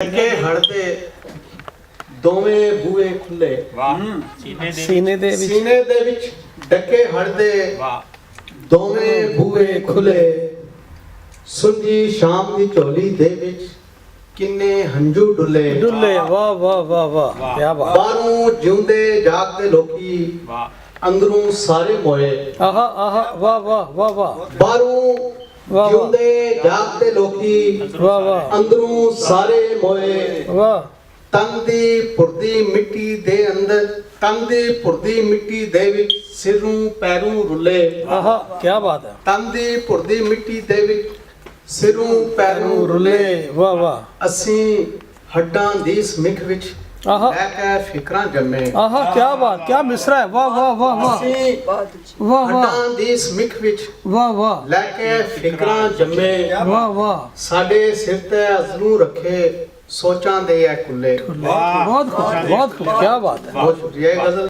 ਕੇ ਹੜਦੇ ਦੋਵੇਂ ਬੂਹੇ ਖੁੱਲੇ। ਵਾਹ ਸੀਨੇ ਦੇ ਵਿੱਚ ਸੀਨੇ ਦੇ ਵਿੱਚ ਡੱਕੇ ਹੜਦੇ ਵਾਹ ਦੋਵੇਂ ਬੂਹੇ ਖੁੱਲੇ। ਸੁਲਝੀ ਸ਼ਾਮ ਦੀ ਝੋਲੀ ਦੇ ਵਿੱਚ ਕਿੰਨੇ ਹੰਝੂ ਡੁੱਲੇ। ਡੁੱਲੇ। ਵਾਹ ਵਾਹ ਵਾਹ ਵਾਹ, ਕੀ ਬਾਤ। ਬਾਹਰੋਂ ਜਿਉਂਦੇ ਜਾਗਦੇ ਲੋਕੀ ਵਾਹ ਅੰਦਰੋਂ ਸਾਰੇ ਮੋਏ। ਆਹਾ ਆਹਾ, ਵਾਹ ਵਾਹ ਵਾਹ ਵਾਹ ਬਾਹਰੋਂ ਵਾਹ। ਜਿਉਂਦੇ ਜਾਗਦੇ ਲੋਕੀ ਵਾਹ ਵਾਹ ਅੰਦਰੋਂ ਸਾਰੇ ਮੋਏ। ਵਾਹ। ਤਨ ਦੀ ਪੁਰਦੀ ਮਿੱਟੀ ਦੇ ਅੰਦਰ, ਤਨ ਦੀ ਪੁਰਦੀ ਮਿੱਟੀ ਦੇ ਵਿੱਚ ਸਿਰੋਂ ਪੈਰੋਂ ਰੁੱਲੇ। ਆਹਾ, ਕੀ ਬਾਤ ਹੈ। ਤਨ ਦੀ ਪੁਰਦੀ ਮਿੱਟੀ ਦੇ ਵਿੱਚ ਸਿਰੋਂ ਪੈਰੋਂ ਰੁੱਲੇ। ਵਾਹ ਵਾਹ। ਅਸੀਂ ਹੱਡਾਂ ਦੀ ਸਮਿਖ ਵਿੱਚ ਆਹਾ ਲੈ ਕੇ ਫਿਕਰਾਂ ਜੰਮੇ। ਆਹਾ, ਕੀ ਬਾਤ, ਕੀ ਮਿਸਰਾ ਹੈ। ਵਾਹ ਵਾਹ ਵਾਹ ਵਾਹ ਅਸੀਂ ਵਾਹ ਵਾਹ ਹੱਡਾਂ ਦੀ ਸਮਿਖ ਵਿੱਚ ਵਾਹ ਵਾਹ ਲੈ ਕੇ ਫਿਕਰਾਂ ਜੰਮੇ। ਵਾਹ ਵਾਹ। ਸਾਡੇ ਸਿਰ ਤੇ ਅਜ਼ਰੂ ਰੱਖੇ ਸੋਚਾਂ ਦੇ ਐ ਕੁੱਲੇ। ਬਹੁਤ ਖੂਬ, ਬਹੁਤ ਖੂਬ, ਕੀ ਬਾਤ ਹੈ। ਬਹੁਤ ਸ਼ੁਕਰੀਆ ਇਹ ਗਜ਼ਲ